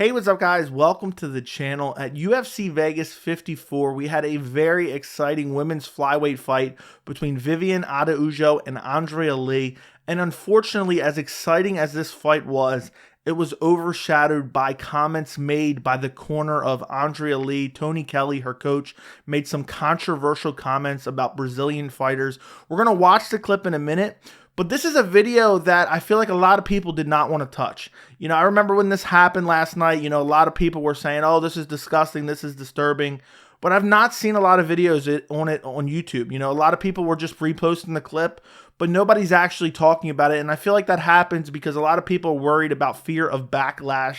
Hey, what's up, guys? Welcome to the channel. At UFC Vegas 54, we had a very exciting women's flyweight fight between Viviane Araujo and Andrea Lee. And unfortunately, as exciting as this fight was, it was overshadowed by comments made by the corner of Andrea Lee. Tony Kelley, her coach, made some controversial comments about Brazilian fighters. We're going to watch the clip in a minute. But this is a video that I feel like a lot of people did not want to touch. You know, I remember when this happened last night, a lot of people were saying, oh, this is disgusting, this is disturbing. But I've not seen a lot of videos on it on YouTube. A lot of people were just reposting the clip, but nobody's actually talking about it. And I feel like that happens because a lot of people are worried about fear of backlash,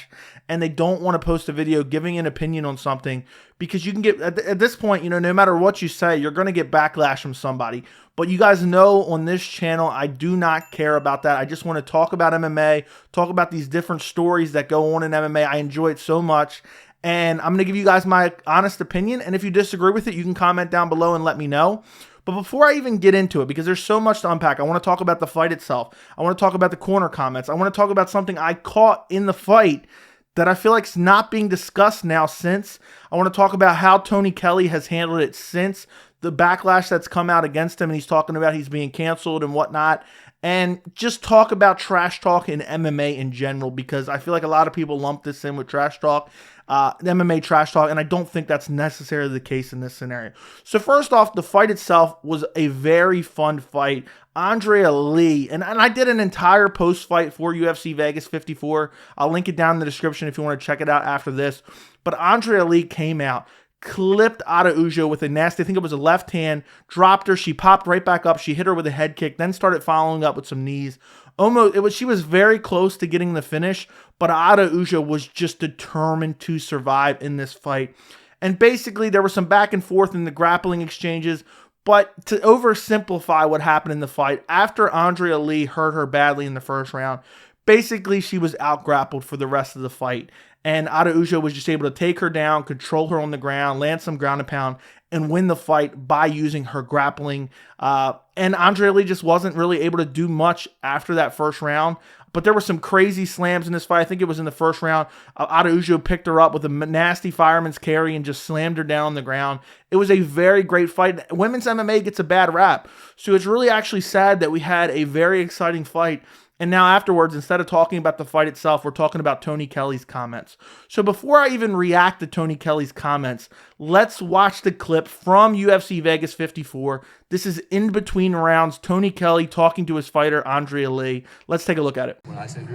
and they don't want to post a video giving an opinion on something because you can get, at this point, no matter what you say, you're going to get backlash from somebody. But you guys know on this channel, I do not care about that. I just want to talk about MMA, talk about these different stories that go on in MMA. I enjoy it so much. And I'm going to give you guys my honest opinion. And if you disagree with it, you can comment down below and let me know. But before I even get into it, because there's so much to unpack, I want to talk about the fight itself. I want to talk about the corner comments. I want to talk about something I caught in the fight that I feel like is not being discussed now since. I want to talk about how Tony Kelley has handled it since the backlash that's come out against him, and he's talking about he's being canceled and whatnot, and just talk about trash talk in MMA in general, because I feel like a lot of people lump this in with trash talk, MMA trash talk, and I don't think that's necessarily the case in this scenario. So first off, the fight itself was a very fun fight. Andrea Lee, and I did an entire post-fight for UFC Vegas 54. I'll link it down in the description if you want to check it out after this. But Andrea Lee came out, clipped Araujo with a nasty, I think it was a left hand, dropped her, she popped right back up, she hit her with a head kick, then started following up with some knees. She was very close to getting the finish, but Araujo was just determined to survive in this fight. And basically, there was some back and forth in the grappling exchanges, but to oversimplify what happened in the fight, after Andrea Lee hurt her badly in the first round, basically she was out-grappled for the rest of the fight. And Araujo was just able to take her down, control her on the ground, land some ground and pound, and win the fight by using her grappling. And Andrea Lee just wasn't really able to do much after that first round. But there were some crazy slams in this fight. I think it was in the first round. Araujo picked her up with a nasty fireman's carry and just slammed her down on the ground. It was a very great fight. Women's MMA gets a bad rap. So it's really actually sad that we had a very exciting fight. And now afterwards, instead of talking about the fight itself, we're talking about Tony Kelley's comments. So before I even react to Tony Kelley's comments, let's watch the clip from UFC Vegas 54. This is in between rounds, Tony Kelley talking to his fighter, Andrea Lee. Let's take a look at it.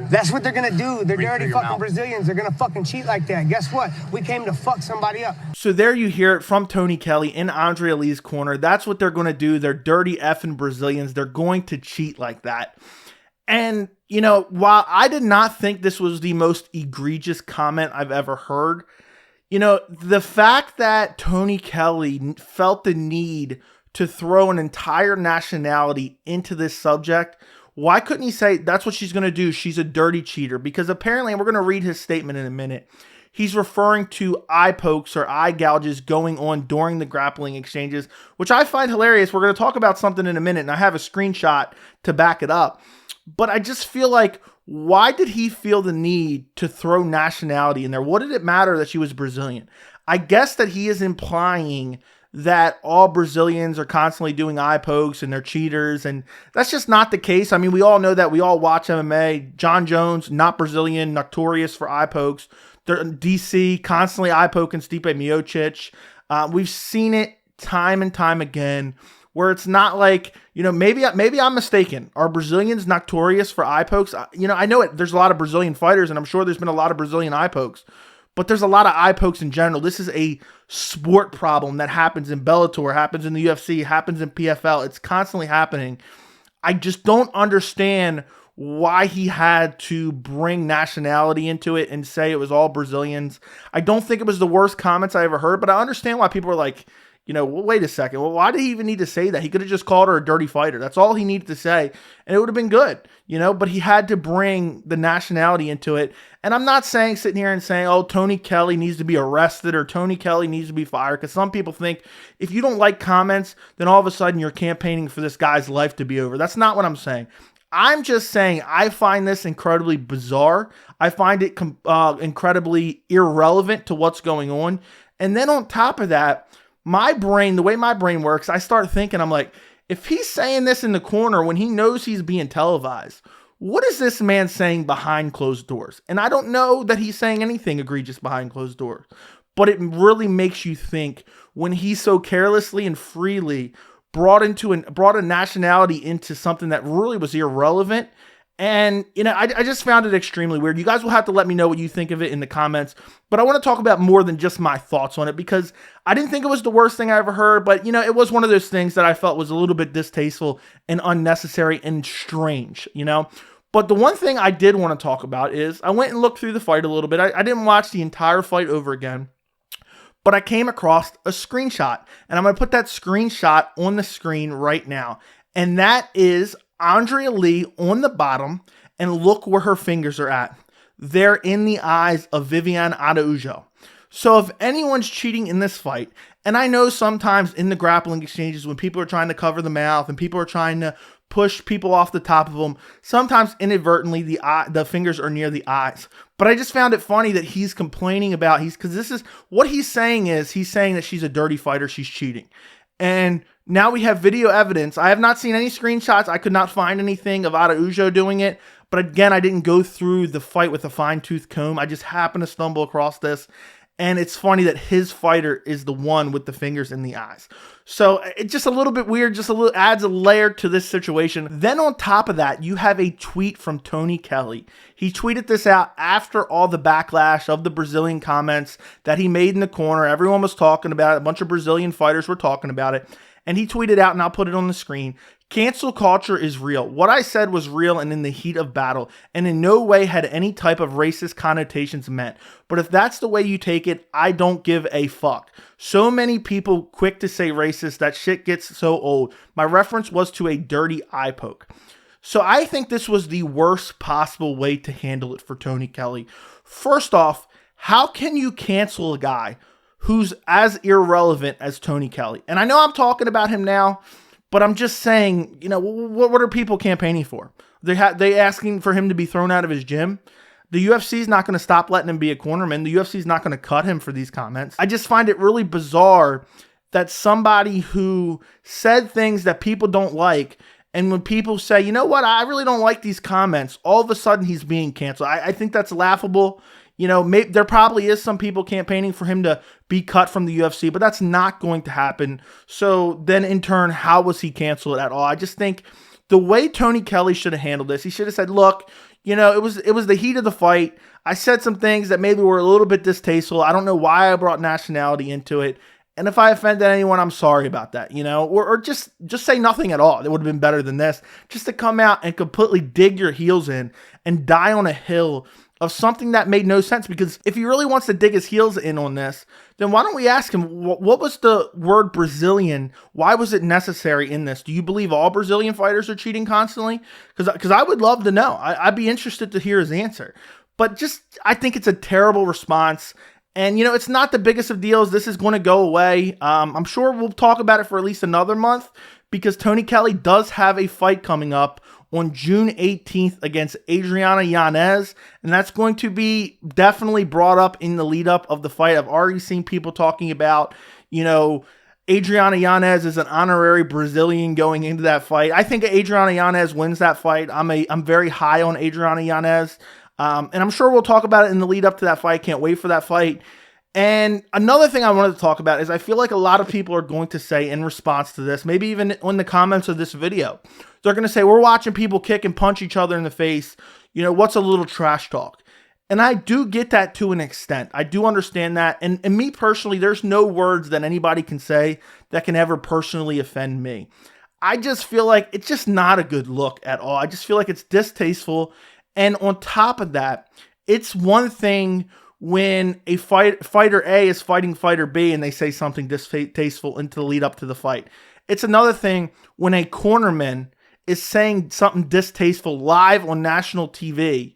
That's what they're going to do. They're dirty fucking Brazilians. They're going to fucking cheat like that. Guess what? We came to fuck somebody up. So there you hear it from Tony Kelley in Andrea Lee's corner. That's what they're going to do. They're dirty effing Brazilians. They're going to cheat like that. And, while I did not think this was the most egregious comment I've ever heard, the fact that Tony Kelley felt the need to throw an entire nationality into this subject, why couldn't he say that's what she's going to do? She's a dirty cheater. Because apparently, and we're going to read his statement in a minute, he's referring to eye pokes or eye gouges going on during the grappling exchanges, which I find hilarious. We're going to talk about something in a minute, and I have a screenshot to back it up. But I just feel like, why did he feel the need to throw nationality in there? What did it matter that she was Brazilian? I guess that he is implying that all Brazilians are constantly doing eye pokes and they're cheaters, and that's just not the case. I mean, we all know that. We all watch MMA. John Jones, not Brazilian, notorious for eye pokes. They're in DC, constantly eye poking Stipe Miocic. We've seen it time and time again, where it's not like, maybe I'm mistaken. Are Brazilians notorious for eye pokes? I know it. There's a lot of Brazilian fighters, and I'm sure there's been a lot of Brazilian eye pokes. But there's a lot of eye pokes in general. This is a sport problem that happens in Bellator, happens in the UFC, happens in PFL. It's constantly happening. I just don't understand why he had to bring nationality into it and say it was all Brazilians. I don't think it was the worst comments I ever heard, but I understand why people are like, well, wait a second. Well, why did he even need to say that? He could have just called her a dirty fighter. That's all he needed to say, and it would have been good, but he had to bring the nationality into it. And I'm not sitting here and saying, oh, Tony Kelley needs to be arrested or Tony Kelley needs to be fired, because some people think if you don't like comments, then all of a sudden you're campaigning for this guy's life to be over. That's not what I'm saying. I'm just saying I find this incredibly bizarre. I find it incredibly irrelevant to what's going on. And then on top of that, my brain, the way my brain works, I start thinking, I'm like, if he's saying this in the corner when he knows he's being televised, what is this man saying behind closed doors? And I don't know that he's saying anything egregious behind closed doors, but it really makes you think when he so carelessly and freely brought a nationality into something that really was irrelevant. And, I just found it extremely weird. You guys will have to let me know what you think of it in the comments. But I want to talk about more than just my thoughts on it, because I didn't think it was the worst thing I ever heard. But, it was one of those things that I felt was a little bit distasteful and unnecessary and strange, But the one thing I did want to talk about is I went and looked through the fight a little bit. I didn't watch the entire fight over again, but I came across a screenshot. And I'm going to put that screenshot on the screen right now. And that is Andrea Lee on the bottom, and look where her fingers are at. They're in the eyes of Viviane Araujo. So if anyone's cheating in this fight, and I know sometimes in the grappling exchanges when people are trying to cover the mouth and people are trying to push people off the top of them, sometimes inadvertently the fingers are near the eyes. But I just found it funny that he's complaining about, because this is what he's saying that she's a dirty fighter, she's cheating. And now we have video evidence. I have not seen any screenshots. I could not find anything of Araujo doing it. But again, I didn't go through the fight with a fine-tooth comb. I just happened to stumble across this. And it's funny that his fighter is the one with the fingers in the eyes. So it's just a little bit weird, adds a layer to this situation. Then on top of that, you have a tweet from Tony Kelley. He tweeted this out after all the backlash of the Brazilian comments that he made in the corner. Everyone was talking about it. A bunch of Brazilian fighters were talking about it. And he tweeted out, and I'll put it on the screen, "Cancel culture is real. What I said was real and in the heat of battle, and in no way had any type of racist connotations meant. But if that's the way you take it, I don't give a fuck. So many people quick to say racist, that shit gets so old. My reference was to a dirty eye poke." So I think this was the worst possible way to handle it for Tony Kelley. First off, how can you cancel a guy who's as irrelevant as Tony Kelley? And I know I'm talking about him now, but I'm just saying, what are people campaigning for? They asking for him to be thrown out of his gym? The UFC is not going to stop letting him be a cornerman. The UFC is not going to cut him for these comments. I just find it really bizarre that somebody who said things that people don't like, and when people say, you know what, I really don't like these comments, all of a sudden he's being canceled. I think that's laughable. There probably is some people campaigning for him to be cut from the UFC, but that's not going to happen. So then in turn, how was he canceled at all? I just think the way Tony Kelley should have handled this, he should have said, look, it was the heat of the fight. I said some things that maybe were a little bit distasteful. I don't know why I brought nationality into it. And if I offended anyone, I'm sorry about that, or just say nothing at all. It would have been better than this. Just to come out and completely dig your heels in and die on a hill of something that made no sense. Because if he really wants to dig his heels in on this, then why don't we ask him, what was the word Brazilian? Why was it necessary in this? Do you believe all Brazilian fighters are cheating constantly? Because I would love to know. I'd be interested to hear his answer. But I think it's a terrible response. And, it's not the biggest of deals. This is going to go away. I'm sure we'll talk about it for at least another month, because Tony Kelley does have a fight coming up on June 18th against Adriana Yanez, and that's going to be definitely brought up in the lead up of the fight. I've already seen people talking about, Adriana Yanez is an honorary Brazilian going into that fight. I think Adriana Yanez wins that fight. I'm very high on Adriana Yanez, and I'm sure we'll talk about it in the lead up to that fight. Can't wait for that fight. And another thing I wanted to talk about is I feel like a lot of people are going to say in response to this, maybe even in the comments of this video, they're going to say, we're watching people kick and punch each other in the face. What's a little trash talk? And I do get that to an extent. I do understand that. And me personally, there's no words that anybody can say that can ever personally offend me. I just feel like it's just not a good look at all. I just feel like it's distasteful. And on top of that, it's one thing when a fighter A is fighting fighter B and they say something distasteful into the lead up to the fight. It's another thing when a cornerman is saying something distasteful live on national TV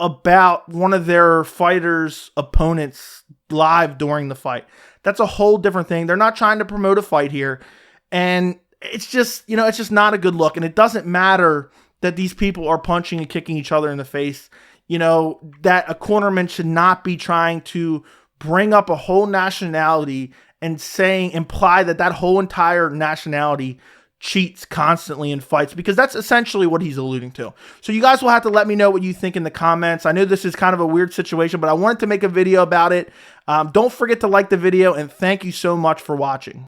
about one of their fighters' opponents live during the fight. That's a whole different thing. They're not trying to promote a fight here. And it's just, it's just not a good look. And it doesn't matter that these people are punching and kicking each other in the face. You know, that a cornerman should not be trying to bring up a whole nationality and imply that whole entire nationality cheats constantly in fights, because that's essentially what he's alluding to. So you guys will have to let me know what you think in the comments. I know this is kind of a weird situation, but I wanted to make a video about it. Don't forget to like the video, and thank you so much for watching.